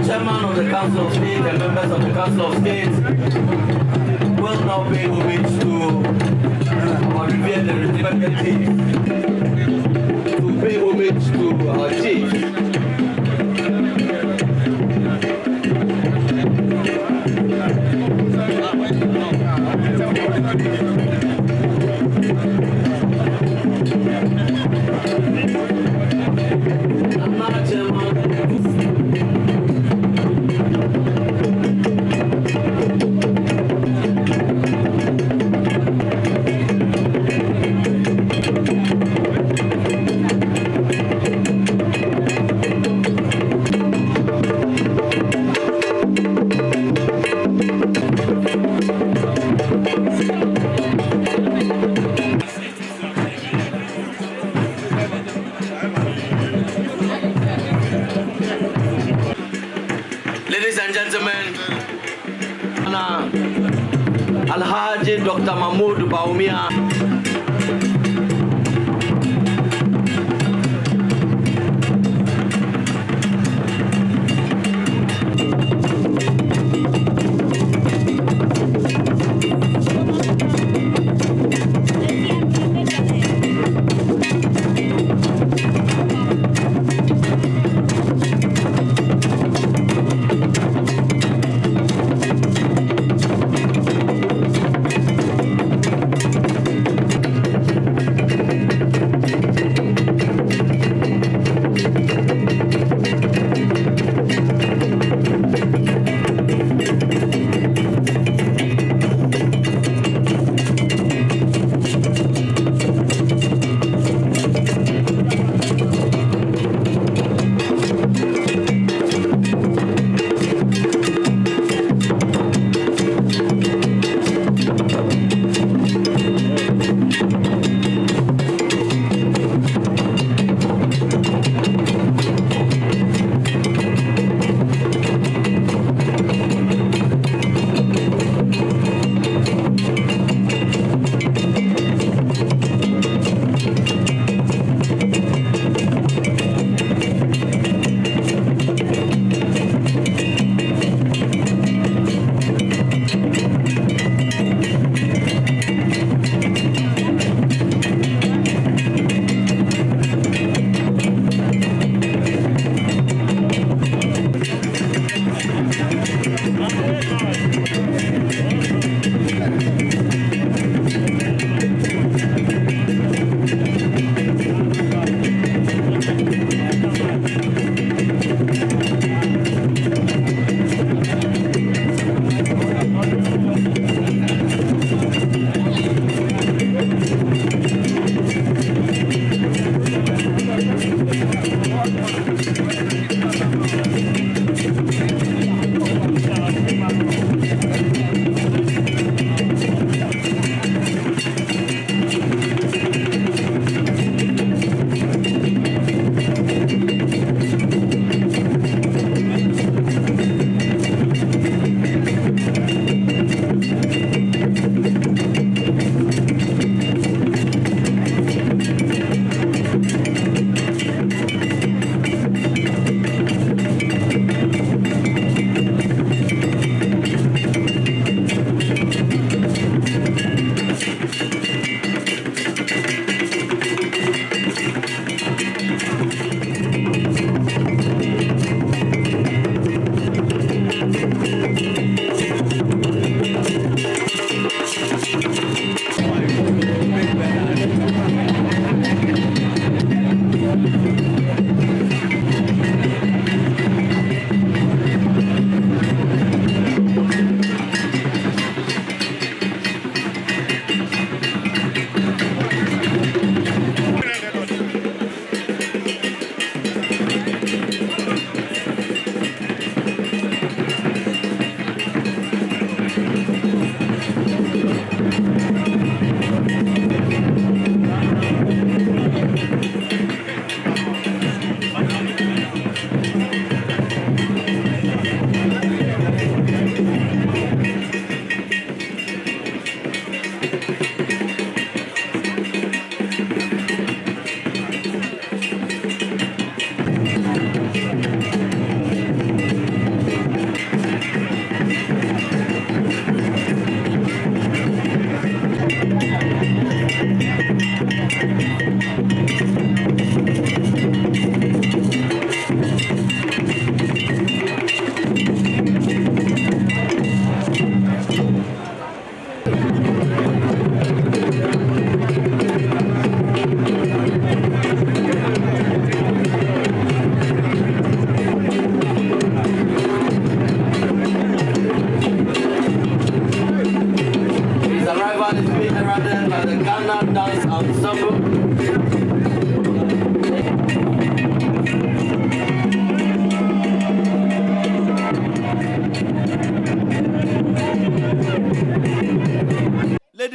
Chairman of the Council of State and members of the Council of State will now pay homage to our revered and respected chief. To pay homage to our chief. Ladies and gentlemen, Alhaji Dr. Mahmoud Baumia.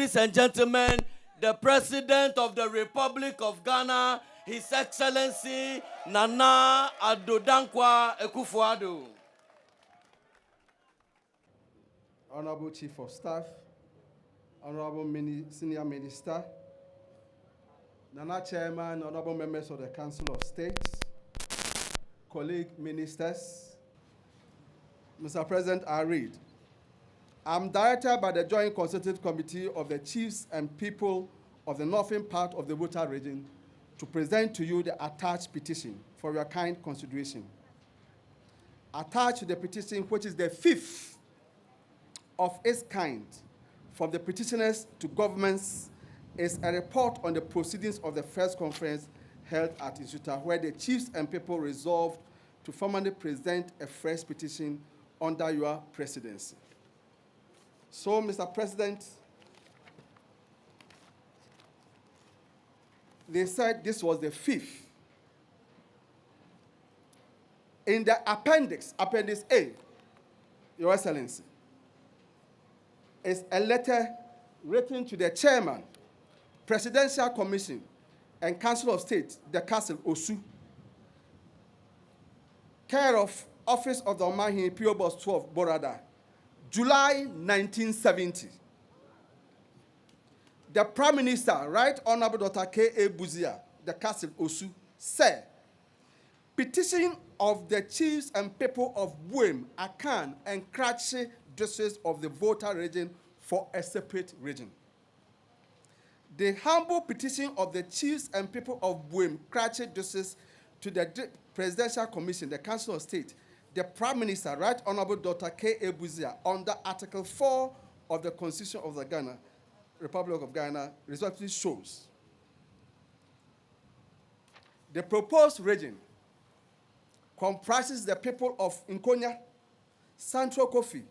Ladies and gentlemen, the President of the Republic of Ghana, His Excellency Nana Addo Akufo-Addo. Honorable Chief of Staff, Honorable Senior Minister, Nana Chairman, Honorable Members of the Council of State, colleague ministers, Mr. President, I read. I'm directed by the Joint Consultative Committee of the Chiefs and People of the Northern part of the Volta region to present to you the attached petition for your kind consideration. Attached to the petition, which is the fifth of its kind from the petitioners to governments, is a report on the proceedings of the first conference held at Isuta, where the chiefs and people resolved to formally present a fresh petition under your presidency. So, Mr. President, they said this was the fifth. In the appendix, Appendix A, Your Excellency, is a letter written to the chairman, Presidential Commission, and Council of State, the Castle Osu, care of Office of the Omahin, P.O. Box 12, Borada, July 1970. The Prime Minister, Right Honorable Dr. K.A. Buzia, the Castle Osu, said, petition of the chiefs and people of Buem, Akan, and Kratche districts of the Volta region for a separate region. The humble petition of the chiefs and people of Buem, Kratche districts to the Presidential Commission, the Council of State, the Prime Minister, Right Honorable Dr. K.A. Buzia, under Article 4 of the Constitution of the Ghana, Republic of Ghana, respectively shows the proposed region comprises the people of Nkonya, Central Kofi,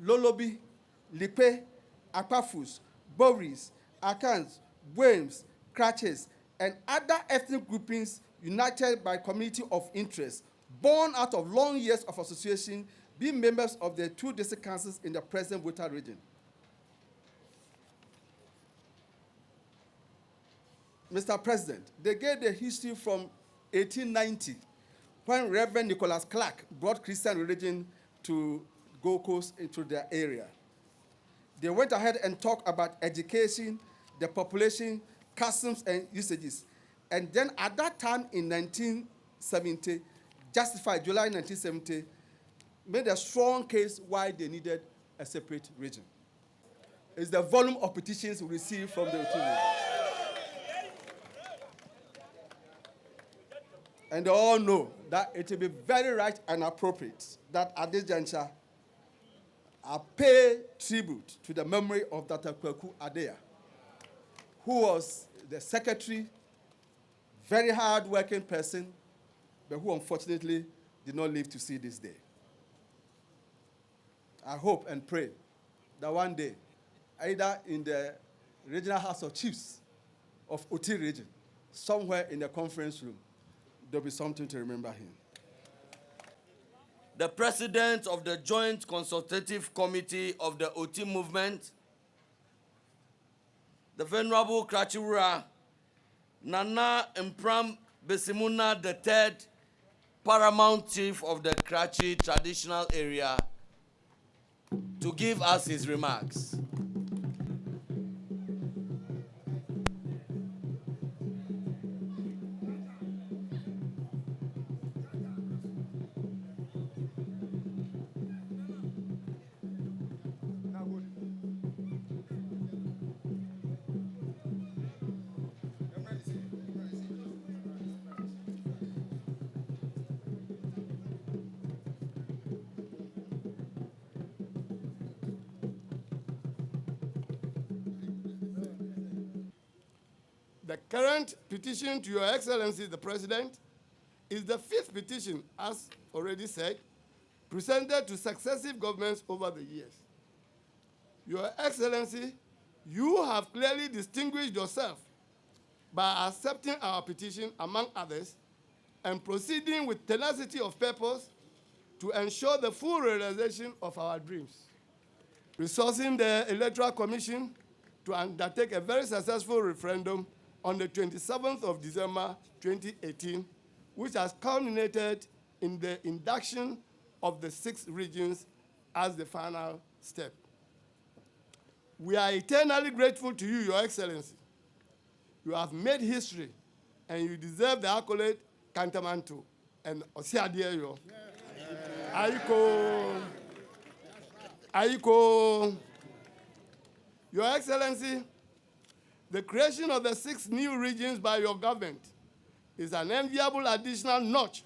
Lolobi, Lipe, Akpafus, Boris, Akans, Buems, Kratches, and other ethnic groupings united by community of interest, born out of long years of association, being members of the two district councils in the present Volta region. Mr. President, they gave the history from 1890, when Reverend Nicholas Clark brought Christian religion to Gold Coast into their area. They went ahead and talked about education, the population, customs, and usages. And then at that time in 1970, justified July 1970, made a strong case why they needed a separate region. It's the volume of petitions we received from the Oturu. And they all know that it will be very right and appropriate that at this juncture, I pay tribute to the memory of Dr. Kwaku Addo, who was the secretary, very hard-working person, but who unfortunately did not live to see this day. I hope and pray that one day, either in the Regional House of Chiefs of Oti region, somewhere in the conference room, there'll be something to remember him. The President of the Joint Consultative Committee of the Oti Movement, the Venerable Kratchiwura Nana Mpram Besimuna III, Paramount Chief of the Kratchi Traditional Area, to give us his remarks. The current petition to Your Excellency, the President, is the fifth petition, as already said, presented to successive governments over the years. Your Excellency, you have clearly distinguished yourself by accepting our petition, among others, and proceeding with tenacity of purpose to ensure the full realization of our dreams. Resourcing the Electoral Commission to undertake a very successful referendum on the 27th of December 2018, which has culminated in the induction of the 6 regions as the final step. We are eternally grateful to you, Your Excellency. You have made history, and you deserve the accolade Kantamanto and Osiadio. Aiko. Aiko. Your Excellency, the creation of the 6 new regions by your government is an enviable additional notch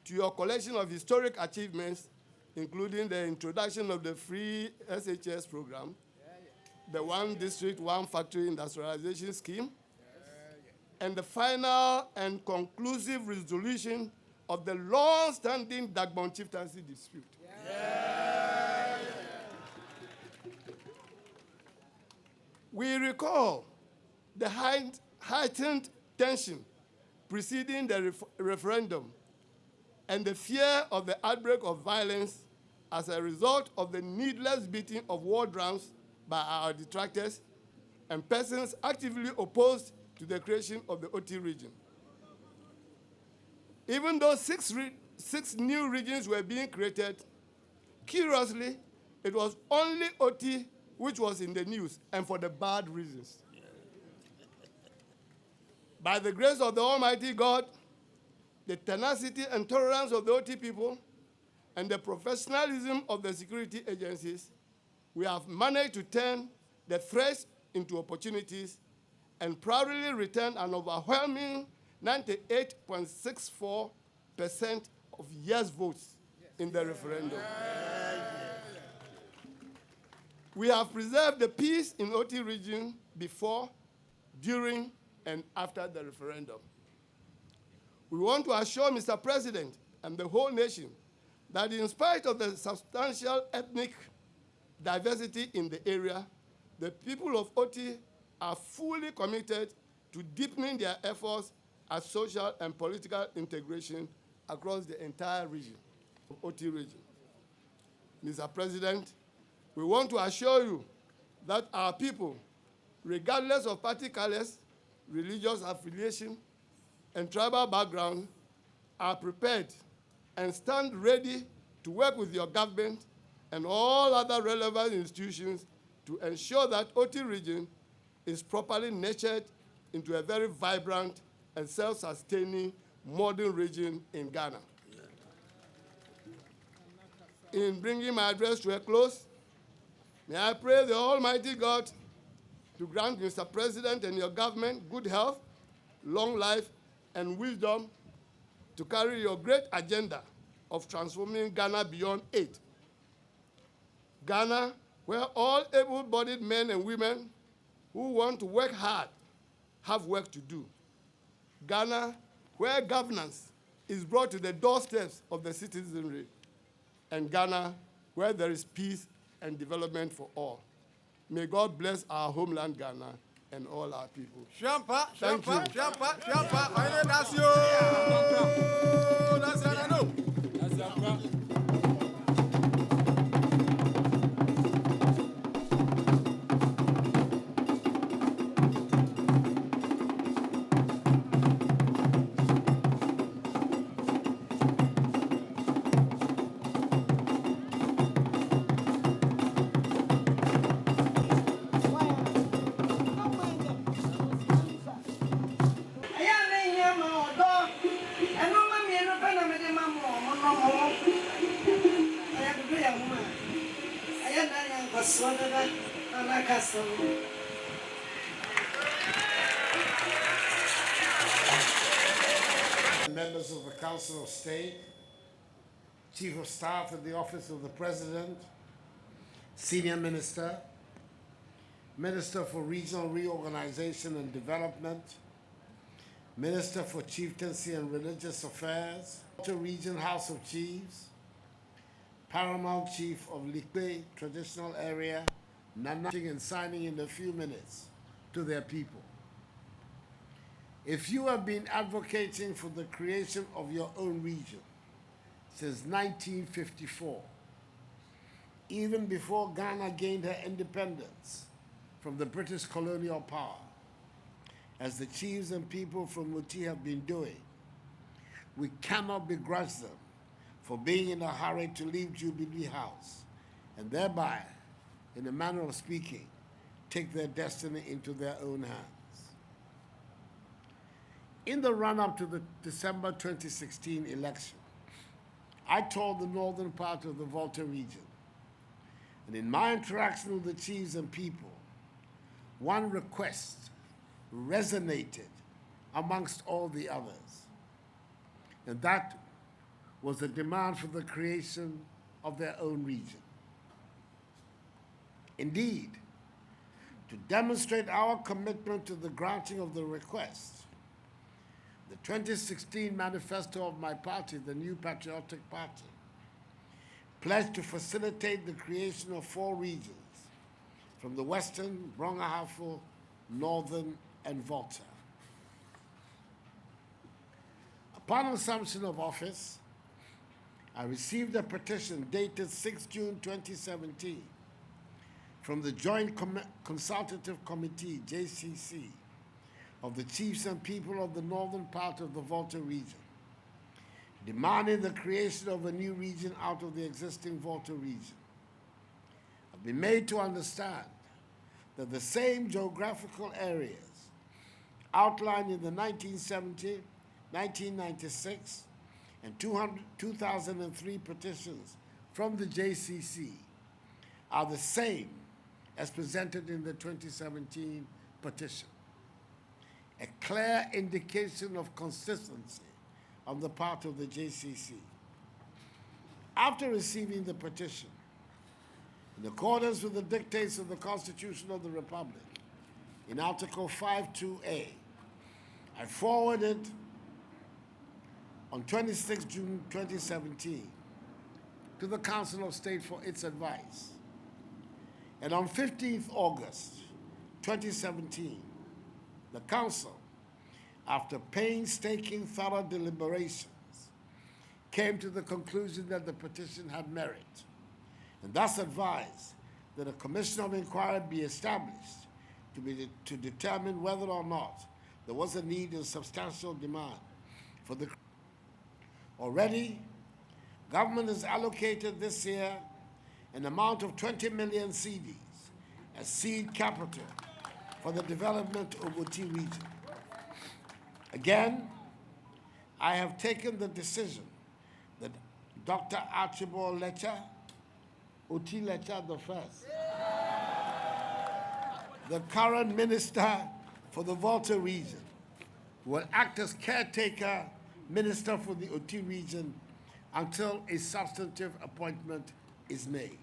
to your collection of historic achievements, including the introduction of the free SHS program, the One District, One Factory industrialization scheme, and the final and conclusive resolution of the long-standing Dagbon chieftaincy dispute. We recall the heightened tension preceding the referendum and the fear of the outbreak of violence as a result of the needless beating of war drums by our detractors and persons actively opposed to the creation of the OT region. Even though 6 new regions were being created, curiously, it was only OT which was in the news, and for the bad reasons. By the grace of the Almighty God, the tenacity and tolerance of the OT people, and the professionalism of the security agencies, we have managed to turn the threats into opportunities and proudly return an overwhelming 98.64% of yes votes in the referendum. We have preserved the peace in OT region before, during, and after the referendum. We want to assure Mr. President and the whole nation that in spite of the substantial ethnic diversity in the area, the people of OT are fully committed to deepening their efforts at social and political integration across the entire region, of OT region. Mr. President, we want to assure you that our people, regardless of party colors, religious affiliation, and tribal background, are prepared and stand ready to work with your government and all other relevant institutions to ensure that OT region is properly nurtured into a very vibrant and self-sustaining modern region in Ghana. In bringing my address to a close, may I pray the Almighty God to grant Mr. President and your government good health, long life, and wisdom to carry your great agenda of transforming Ghana beyond aid. Ghana, where all able-bodied men and women who want to work hard have work to do. Ghana, where governance is brought to the doorsteps of the citizenry. And Ghana, where there is peace and development for all. May God bless our homeland, Ghana, and all our people. Thank you. Members of the Council of State, Chief of Staff in the Office of the President, Senior Minister, Minister for Regional Reorganization and Development, Minister for Chieftaincy and Religious Affairs, Region House of Chiefs, Paramount Chief of Likwe Traditional Area, and signing in a few minutes to their people. If you have been advocating for the creation of your own region since 1954, even before Ghana gained her independence from the British colonial power, as the chiefs and people from Oti have been doing, we cannot begrudge them for being in a hurry to leave Jubilee House and thereby, in a manner of speaking, take their destiny into their own hands. In the run-up to the December 2016 election, I toured the northern part of the Volta region, and in my interaction with the chiefs and people, one request resonated amongst all the others, and that was the demand for the creation of their own region. Indeed, to demonstrate our commitment to the granting of the request, the 2016 manifesto of my party, the New Patriotic Party, pledged to facilitate the creation of 4 regions from the Western, Brong-Ahafo, Northern, and Volta. Upon assumption of office, I received a petition dated 6 June 2017 from the Joint Consultative Committee, JCC, of the chiefs and people of the northern part of the Volta region, demanding the creation of a new region out of the existing Volta region. I've been made to understand that the same geographical areas outlined in the 1970, 1996, and 2003 petitions from the JCC are the same as presented in the 2017 petition. A clear indication of consistency on the part of the JCC. After receiving the petition, in accordance with the dictates of the Constitution of the Republic, in Article 5.2a, I forwarded on 26 June 2017 to the Council of State for its advice. And on 15th August 2017, the Council, after painstaking, thorough deliberations, came to the conclusion that the petition had merit, and thus advised that a commission of inquiry be established to determine whether or not there was a need and substantial demand for the. Already, government has allocated this year an amount of 20 million cedis as seed capital for the development of Oti region. Again, I have taken the decision that Dr. Archibald Lecha, Oti Lecha the first, the current minister for the Volta region, will act as caretaker minister for the Oti region until a substantive appointment is made.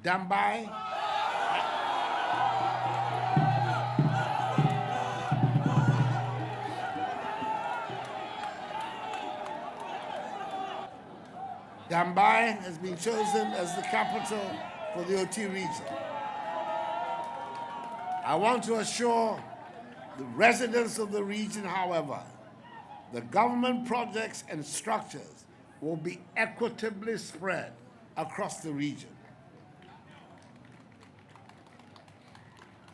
Dambai, Dambai has been chosen as the capital for the Oti region. I want to assure the residents of the region, however, the government projects and structures will be equitably spread across the region.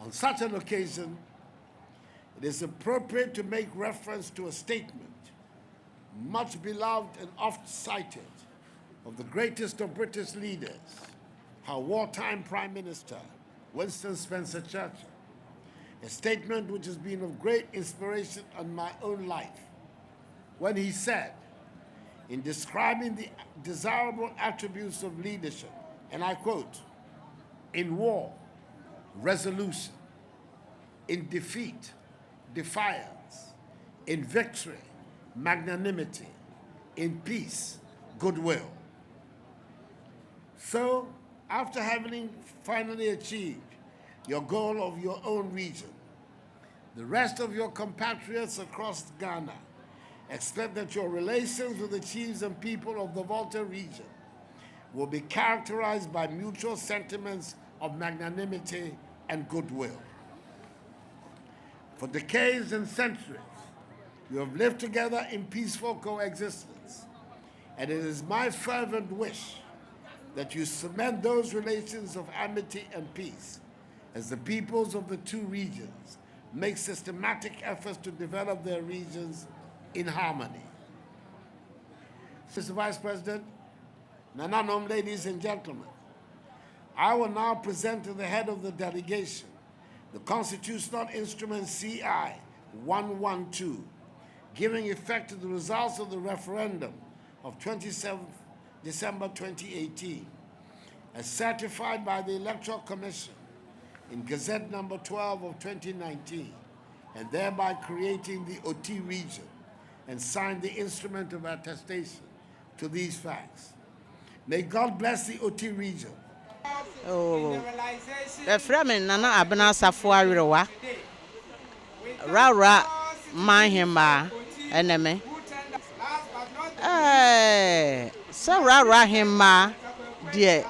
On such an occasion, it is appropriate to make reference to a statement, much beloved and oft cited, of the greatest of British leaders, our wartime Prime Minister, Winston Spencer Churchill, a statement which has been of great inspiration on my own life, when he said, in describing the desirable attributes of leadership, and I quote, "In war, resolution; in defeat, defiance; in victory, magnanimity; in peace, goodwill." So, after having finally achieved your goal of your own region, the rest of your compatriots across Ghana expect that your relations with the chiefs and people of the Volta region will be characterized by mutual sentiments of magnanimity and goodwill. For decades and centuries, you have lived together in peaceful coexistence, and it is my fervent wish that you cement those relations of amity and peace as the peoples of the two regions make systematic efforts to develop their regions in harmony. Mr. Vice President, Nananom, ladies and gentlemen, I will now present to the head of the delegation the constitutional instrument CI 112, giving effect to the results of the referendum of 27th December 2018, as certified by the Electoral Commission in Gazette number 12 of 2019, and thereby creating the OT region, and signed the instrument of attestation to these facts. May God bless the OT region. Oh, the Fremen Nana Abena Safua Riwa Rara Mahima enemy. So Rara Hima, dear.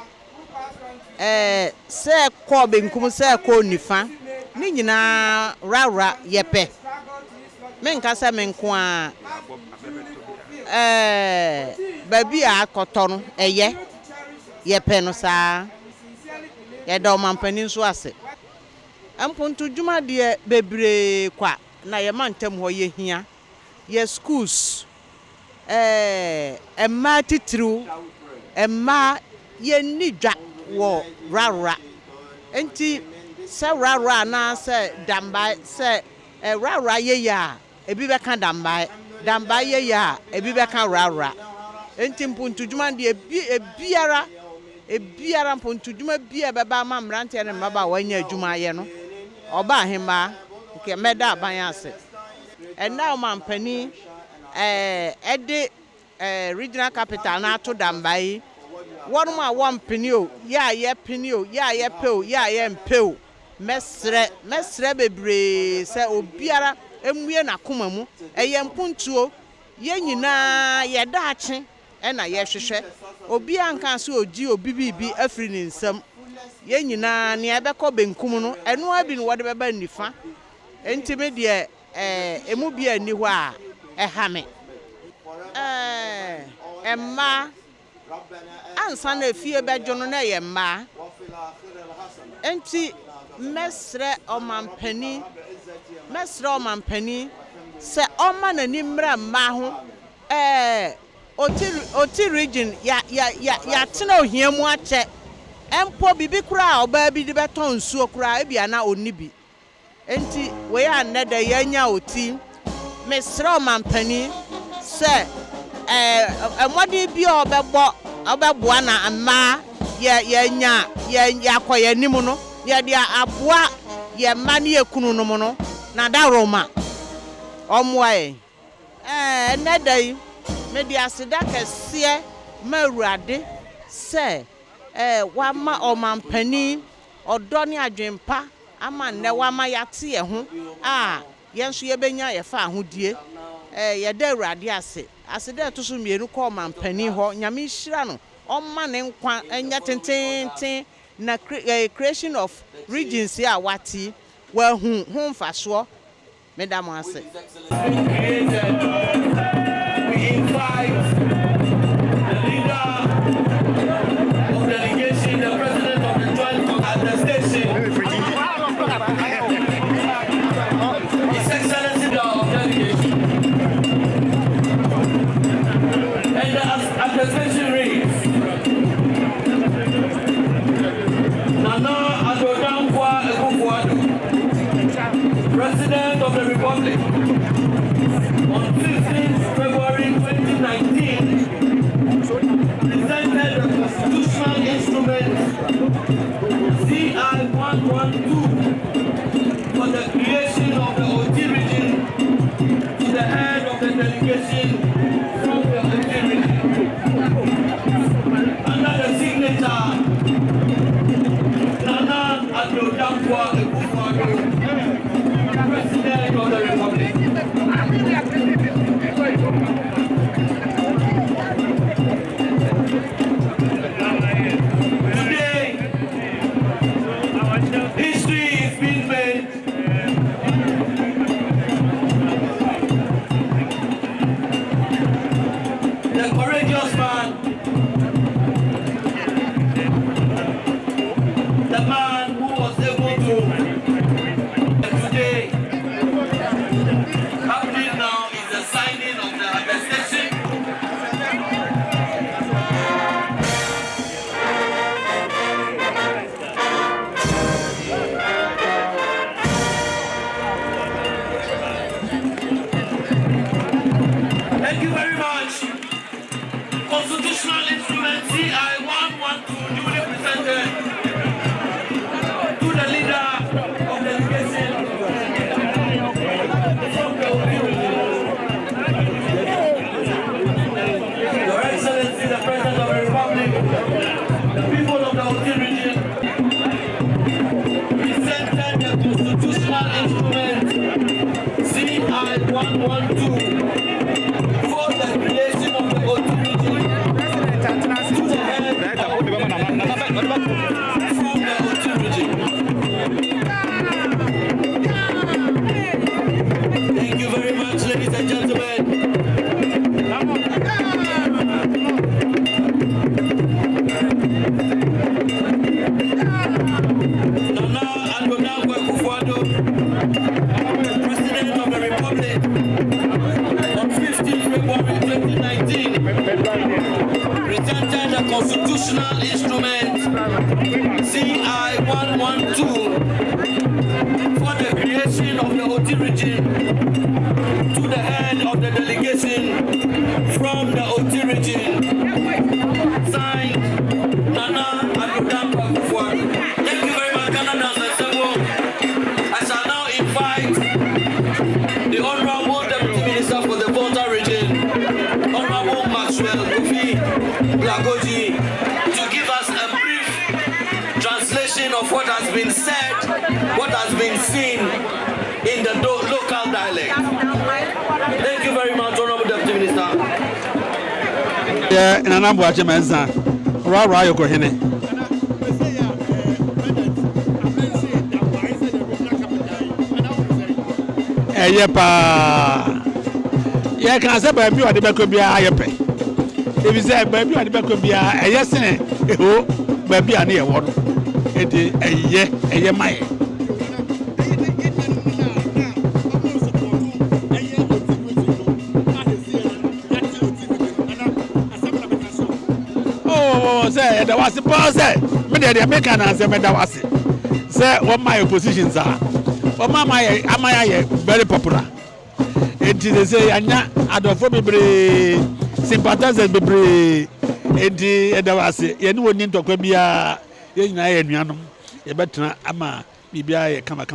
Say Corbin come say ko nifa. Nina Rara yepe. Menkasa menkwa. Baby a koton eye. Yepe no sa. Yeda omampani nso ase amponto dwuma de bebre kwa na ye mantem ho ye hia ye schools emma titru emma ye nidwa wo rara enti se rara na se damba se rara ye ya ebi beka damba ye ya ebi beka rara enti mponto dwuma de biara ebiara mponto dwuma bia beba ma mrante ne maba wanya adwuma ye no oba ahema nke meda aban ase ena o mampani ede regional capital na to dambai wonu ma won pini o ya ye pini o ya ye pe o ya ye mpe o mesre bebre se obiara emue na koma mu eye mpontuo ye nyina ye daache ena ye hwehwe obi anka so oji obi bibi afri ni nsam ye nyina ne ebekọ benkum no eno abi no wode beba nifa enti me de emu bia ni ho a ehame emma ansa na fie bejo no na ye mma enti mesre omampani se oma na ni mra mma ho Oti region ya tena ohia mu ache empo bibi kura oba bi de beton nsuo kura ebia na onibi enti we ya neda yanya oti mesra mampani se emode bi obeboa na ama yanya yakoya nimu no ye dia aboa ye ma ne ekunu no mo no na da roma omwae neda yi media sida kese mawurade se wa ma omampani odo ne adwempa ama ne wa ma yate ye ho yenso ye benya ye fa ahodie ye da awurade ase da to so mienu ko omampani ho nyame hira no omma ne nkwa enya tententen na creation of regions ya wati wa hu mfaso medam ase invite the leader of delegation, the president of the joint attestation, His Excellency the of delegation, and the attestation reads: Nana Addo President of the Republic, on 15th February 2019, presented the constitutional instrument CI 112 for the creation of the OT region to the head of the delegation from the OT region. Under the signature, Nana Addo President of the Republic. Today, history is being made. The courageous man constitutional instrument CI 112 duly presented to the leader of the delegation from the OT region. Your Excellency, the President of the Republic, the people of the OT region presented the constitutional instrument CI 112 for the creation of the OT region to the head from the OT region. Thank you very much, ladies and gentlemen. Nana Addo, President of the Republic, on 15 February 2019, presented a constitutional instrument CI 112 for the creation of the OT region to the head of the delegation from the OT region. Signed, Nana Addo. Thank you very much, Canada. I shall now invite the Honorable Deputy Minister for the Volta region, Honorable Maxwell Kofi Lagoji, to give us a brief translation of what has been said, what has been seen in the local dialect. Thank you very much, Honorable Deputy Minister. Yeah, and I'm watching my son. Rara Yokohene. Yepa. Yeah, can I say baby or the back be a yepe? If you say baby or the back be a yes, oh, baby, I near one. It is a ye, my. Oh, say, there was a pause. But the American answer, that was it. Say, what my positions are. But Mama, am I very popular? It is say, Anya, Addo bebre, sympathizers bebre, and there was it. You know, need to go be a Yanum, a better ama, be a come.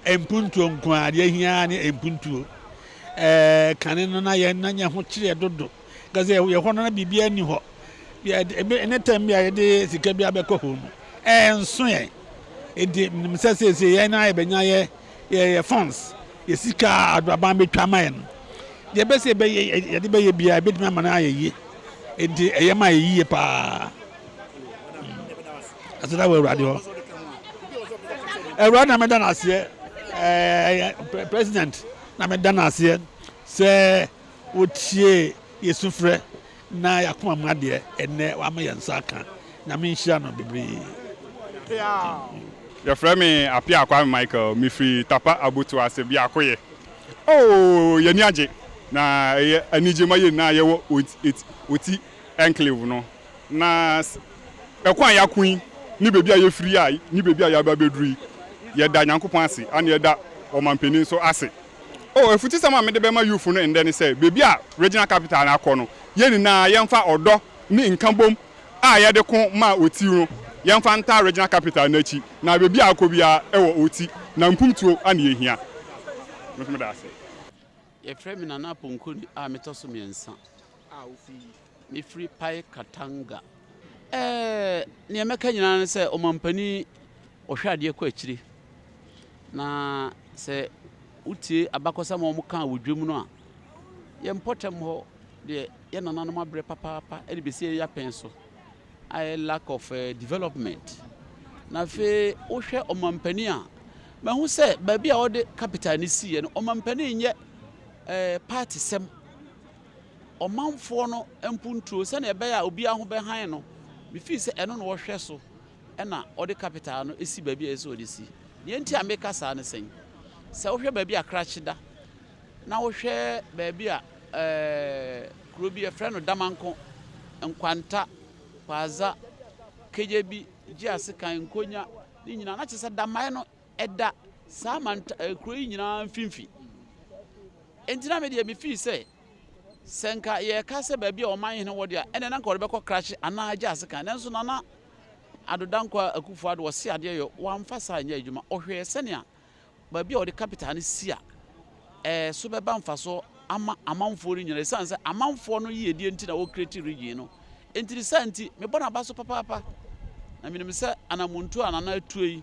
Empuntu nkwa de hia ne empuntu kane no na ye nanya ho kire dodo gaze ye ho na bibia ni ho ene tam bia ye de sika bia be ko ho no enso ye edi nimsese ye na ye benya ye funds ye sika adoban betwa ma ye no de be se be ye de be ye bia be tuma ma na ye yi edi eye ma ye yi pa asada we radio ho na medan ase president na medan ase se wotie yesufre na yakoma made ene wa ma yansaka na me nhia no bebre your friend me apia akwa Michael me free tapa abutu ase bia akoye oh ye ni age na ye anije maye na ye wo oti enclave no na ekwan yakun ni bebi aye free ai ni bebi aye ababedru ye da nyankopon ase ane ye da omampeni so ase oh efuti sama me de be ma youth no ende ne say bebi a regional capital na akọ no ye ni na ye mfa odo ni nkambom a ye de ko ma oti no ye mfa nta regional capital na chi na bebi akobia e wo oti na mpumtuo ane ye hia no me da ase ye frame na na ponkoni a metoso miensa a ofi me free pai katanga ne emeka nyina ne se omampani ohwade ko akiri na se utie abakosa ma omuka awodwum no a ye mpotem ho de ye nananom abre papa e de besi ya penso I lack of development na fe ohwe omampani a mahu se ba bia ode capital ni sie no omampani nye party sem omanfo no empuntuo se na ebe ya obi aho be han no me fi se eno no wo hwe so e na ode capital no esi ba bia ese ode si ne enti ameka sa ne sen se wo hwe ba bia krachida na wo hwe ba bia kuro bi e frɛ no damanko nkwanta kwaza kejebi ji asekan nkonya ni nyina na kyese damai no ɛda saa kuro yi nyinaa mfimfi enti na me deɛ me fii sɛ nka yɛka sɛ baabi a ɔman hene wɔ deɛ ɛne na nka wɔde bɛkɔ krahye anaa agye ase kan nanso nana adodankwa akufo ado wɔse adeɛ yɛ wɔamfa saa nyɛ adwuma ɔhwɛɛ sɛnea baabi a wɔde capital no si a so bɛba mfa so ama amanfoɔ no nyina ɛsiane sɛ amanfoɔ no yiedie nti na wɔkreti region no enti ne saa nti mebɔ no aba so papaapa na menim sɛ anamuntu a nana atuo yi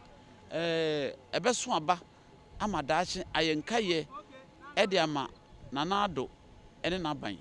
ɛbɛso aba ama daakye ayɛ nkayɛ ɛde ama nana Addo ɛne n'aban